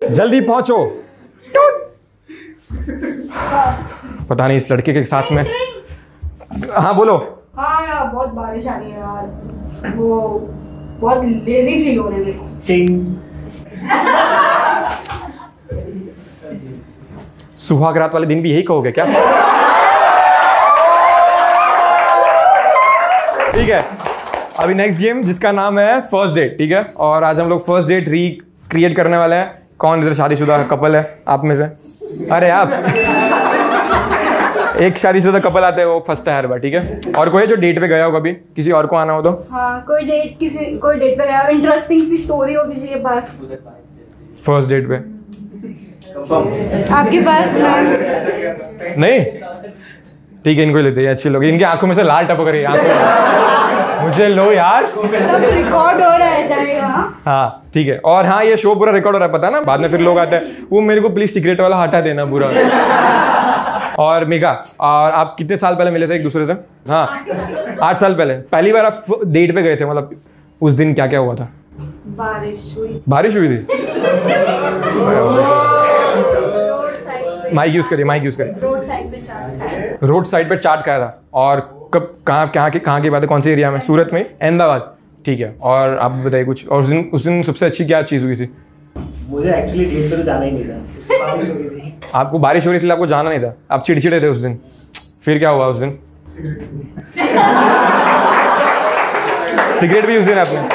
जल्दी पहुंचो। पता नहीं इस लड़के के साथ में। हाँ बोलो। हाँ यार बहुत बारिश आ रही है यार, वो बहुत लेजी फील हो रही है मेरे को। सुहाग रात वाले दिन भी यही कहोगे क्या? ठीक है, अभी नेक्स्ट गेम जिसका नाम है फर्स्ट डेट। ठीक है, और आज हम लोग फर्स्ट डेट रिक्रिएट करने वाले हैं। कौन इधर शादीशुदा कपल है आप में से? अरे आप एक शादीशुदा कपल आते हैं, वो फंसता है हर बार। ठीक है, और कोई जो डेट पे गया हो कभी, किसी और को आना हो तो? हाँ, कोई डेट पे गया हो, इंटरेस्टिंग सी स्टोरी हो किसी के पास फर्स्ट डेट पे? आपके पास नहीं? ठीक है, इनको लेते हैं। अच्छे लोग, इनकी आंखों में से लाल टपक रही है। मुझे लो यार, सब रिकॉर्ड हो रहा है शायद वहाँ। हाँ ठीक है, और हाँ ये शो पूरा रिकॉर्ड हो रहा है, पता है ना? बाद में फिर लोग आते हैं, वो मेरे को प्लीज सीक्रेट वाला हटा देना पूरा। और मेघा, और आप कितने साल पहले मिले थे एक दूसरे से? हाँ 8 साल पहले। पहली बार आप डेट पे गए थे, मतलब उस दिन क्या क्या हुआ था? बारिश हुई। बारिश हुई थी? माइक यूज करिए, माइक यूज करिए। रोड साइड पे चाट खाया था। और कब, कहाँ की बात है? कौन से एरिया में? सूरत में? अहमदाबाद? ठीक है, और आप बताइए कुछ। और उस दिन सबसे अच्छी क्या चीज़ हुई थी? मुझे एक्चुअली डेट पे तो जाना ही नहीं था, बारिश हो रही थी। आपको बारिश हो रही थी, आपको जाना नहीं था, आप चिड़चिड़े थे उस दिन। फिर क्या हुआ उस दिन? सिगरेट भी उस दिन आपने?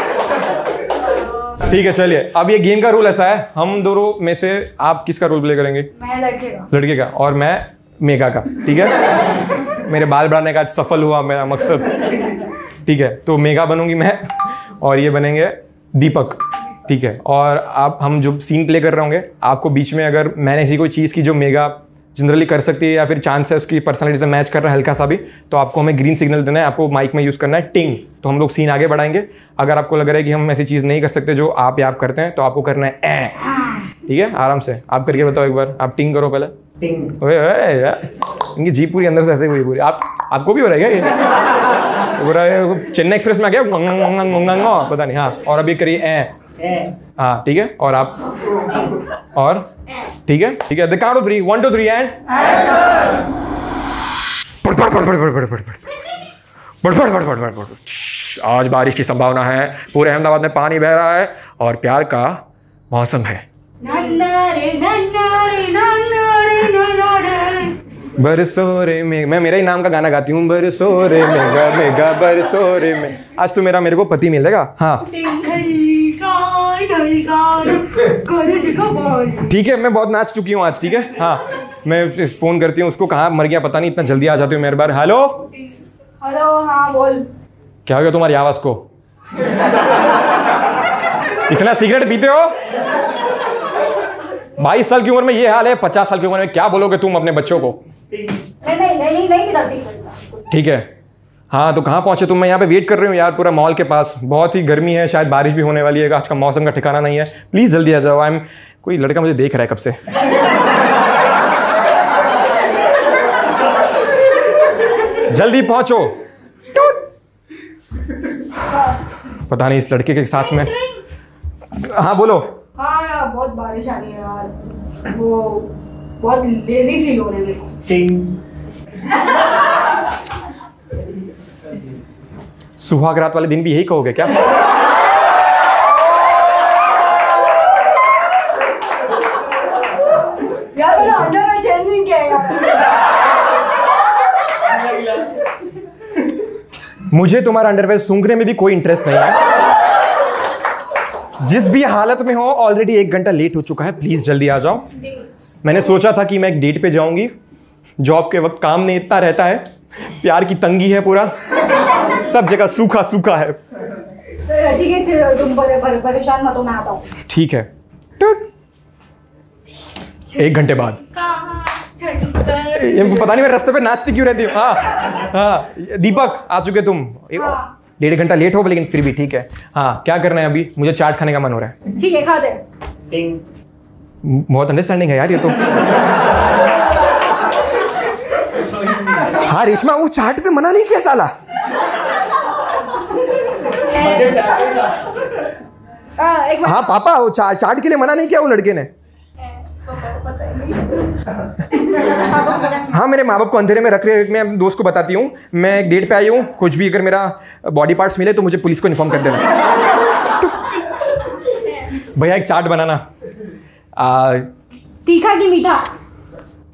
ठीक है चलिए, अब ये गेम का रूल ऐसा है, हम दोनों में से आप किसका रोल प्ले करेंगे? मैं लड़के का, और मैं मेघा का। ठीक है, मेरे बाल बढ़ाने का सफल हुआ मेरा मकसद। ठीक है, तो मेघा बनूंगी मैं, और ये बनेंगे दीपक। ठीक है, और आप, हम जो सीन प्ले कर रहे होंगे, आपको बीच में अगर मैंने ऐसी कोई चीज़ की जो मेघा जनरली कर सकती है, या फिर चांस है उसकी पर्सनालिटी से मैच कर रहा है हल्का सा भी, तो आपको हमें ग्रीन सिग्नल देना है। आपको माइक में यूज़ करना है टिंग, तो हम लोग सीन आगे बढ़ाएंगे। अगर आपको लग रहा है कि हम ऐसी चीज़ नहीं कर सकते जो आप करते हैं, तो आपको करना है ए। ठीक है, आराम से आप करके बताओ एक बार। आप टिंग करो पहले। टिंग। ओए इनकी जीप पूरी अंदर से ऐसे हुई पूरी। आपको भी हो रहा है क्या ये? चेन्नई एक्सप्रेस में आ गया पता नहीं। हाँ, और अभी करिए ए। हाँ ठीक है, और आप, और ठीक है ठीक है, द काउंट ऑफ 3, 1 2 3 एंड आज बारिश की संभावना है, पूरे अहमदाबाद में पानी बह रहा है और प्यार का मौसम है। बरसो रे मेघ, मैं मेरा ही नाम का गाना गाती हूँ। बरसो रे मेघा मेघा बरसो रे मेघ, आज तो मेरे को पति मिलेगा। हाँ ठीक है, मैं बहुत नाच चुकी हूँ आज। ठीक है, हाँ मैं फोन करती हूँ उसको, कहाँ मर गया पता नहीं, इतना जल्दी आ जाती हूँ मेरे बार। हेलो हेलो, हाँ बोल। क्या हो गया तुम्हारी आवाज को? इतना सिगरेट पीते हो? 22 साल की उम्र में ये हाल है, 50 साल की उम्र में क्या बोलोगे तुम अपने बच्चों को? नहीं। ठीक है, हाँ तो कहाँ पहुंचे तुम? मैं यहाँ पे वेट कर रही हूँ यार, पूरा मॉल के पास। बहुत ही गर्मी है, शायद बारिश भी होने वाली है, आज का मौसम का ठिकाना नहीं है। प्लीज जल्दी आ जाओ। कोई लड़का मुझे देख रहा है कब से। जल्दी पहुंचो। पता नहीं इस लड़के के साथ में। हाँ बोलो। हाँ यार बहुत बारिश आ रही है यार, वो बहुत लेजी फील हो रही है मेरे को। टिंग। सुहाग रात वाले दिन भी यही कहोगे क्या? यार मैंने अंडरवेयर चेंज नहीं किया यार। मुझे तुम्हारा अंडरवेयर सूंघने में भी कोई इंटरेस्ट नहीं है। जिस भी हालत में हो, ऑलरेडी 1 घंटा लेट हो चुका है, प्लीज जल्दी आ जाओ। मैंने सोचा था कि मैं एक डेट पे जाऊंगी, जॉब के वक्त काम नहीं इतना रहता है, प्यार की तंगी है, पूरा सब जगह सूखा सूखा है। ठीक है, तुम परेशान मत हो, मैं आता हूँ। ठीक है, 1 घंटे बाद। पता नहीं मैं रास्ते पे नाचती क्यों रहती हूँ। हाँ दीपक आ चुके तुम। 1.5 घंटा लेट हो लेकिन फिर भी ठीक है। हाँ क्या करना है अभी? मुझे चाट खाने का मन हो रहा है। ठीक है, खा दे। टिंग। बहुत अंडरस्टैंडिंग है यार ये तो। हाँ रेशमा, वो चाट पे मना नहीं किया साला। हाँ पापा, वो चाट के लिए मना नहीं किया वो लड़के ने। हाँ, मेरे माँ बाप को अंधेरे में रख रहे हैं। मैं दोस्त को बताती हूँ मैं एक डेट पे आई हूँ, कुछ भी अगर मेरा बॉडी पार्ट्स मिले तो मुझे पुलिस को इन्फॉर्म कर देना। भैया एक चाट बनाना। तीखा कि मीठा?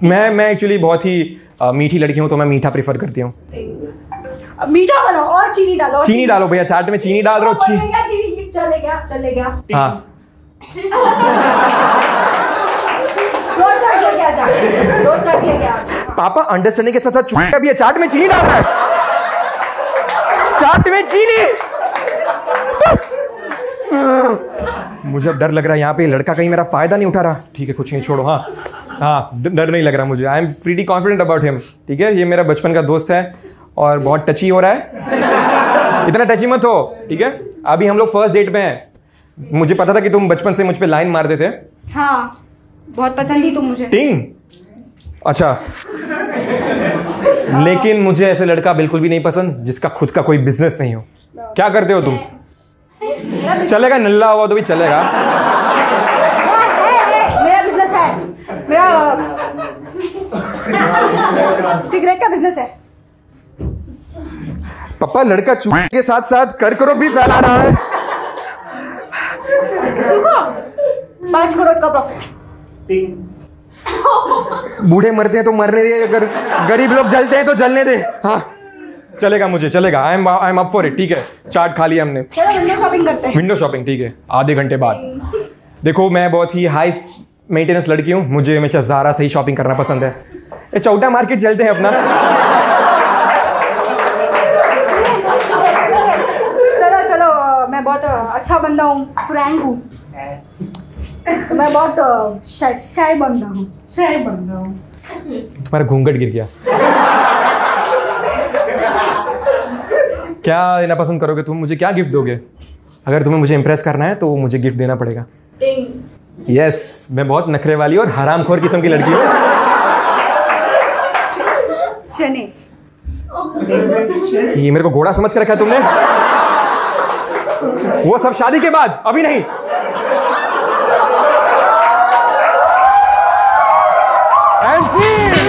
मैं एक्चुअली बहुत ही मीठी लड़की हूँ, तो मैं मीठा प्रेफर करती हूँ। मीठा बनाओ और चीनी डालो। चीनी डालो भैया, चाट में चीनी डाल रहा हूँ। चीनी चलेगा। हाँ पापा अंडरस्टैंडिंग के साथ साथ चुका भी है, चाट में चीनी डाल रहा है। चाट में चीनी। मुझे अब डर लग रहा है, यहाँ पे लड़का कहीं मेरा फायदा नहीं उठा रहा। ठीक है, कुछ नहीं, छोड़ो। हाँ, डर नहीं लग रहा मुझे। I am pretty confident about him. ठीक है, ये मेरा बचपन का दोस्त है और बहुत टची हो रहा है। इतना टची मत हो, ठीक है। अभी हम लोग फर्स्ट डेट पे हैं। मुझे पता था कि तुम बचपन से मुझ पे लाइन मारते थे। हाँ, बहुत पसंद थी तुम मुझे। टिंग। अच्छा। लेकिन मुझे ऐसे लड़का बिल्कुल भी नहीं पसंद जिसका खुद का कोई बिजनेस नहीं हो। क्या करते हो तुम? चलेगा, नल्ला हुआ तो भी चलेगा। मेरा बिजनेस है, मेरा सिगरेट का बिजनेस है। पापा लड़का चूहे के साथ साथ कर्करोग भी फैला रहा है। 5 करोड़ का प्रॉफिट। बूढ़े मरते हैं तो मरने दे, अगर गरीब लोग जलते हैं तो जलने दे। हाँ चलेगा, मुझे चलेगा। I am up for it. ठीक है, चाट खा लिया हमने, चलो विंडो शॉपिंग करते हैं। विंडो शॉपिंग, ठीक है, आधे घंटे बाद। देखो मैं बहुत ही हाई मेंटेनेंस लड़की हूँ, मुझे हमेशा ज़ारा से ही शॉपिंग करना पसंद है। ये चौटा मार्केट चलते हैं अपना। चलो, मैं बहुत अच्छा बंदा हूँ, फ्रैंक हूँ। मैं बहुत शाय बंदा हूँ। तुम्हारा घूंघट गिर गया। क्या लेना पसंद करोगे तुम? मुझे क्या गिफ्ट दोगे? अगर तुम्हें मुझे इम्प्रेस करना है तो मुझे गिफ्ट देना पड़ेगा। यस, मैं बहुत नखरे वाली और हरामखोर किस्म की लड़की हूँ। चने। ये मेरे को घोड़ा समझ कर रखा है तुमने? वो सब शादी के बाद, अभी नहीं। And see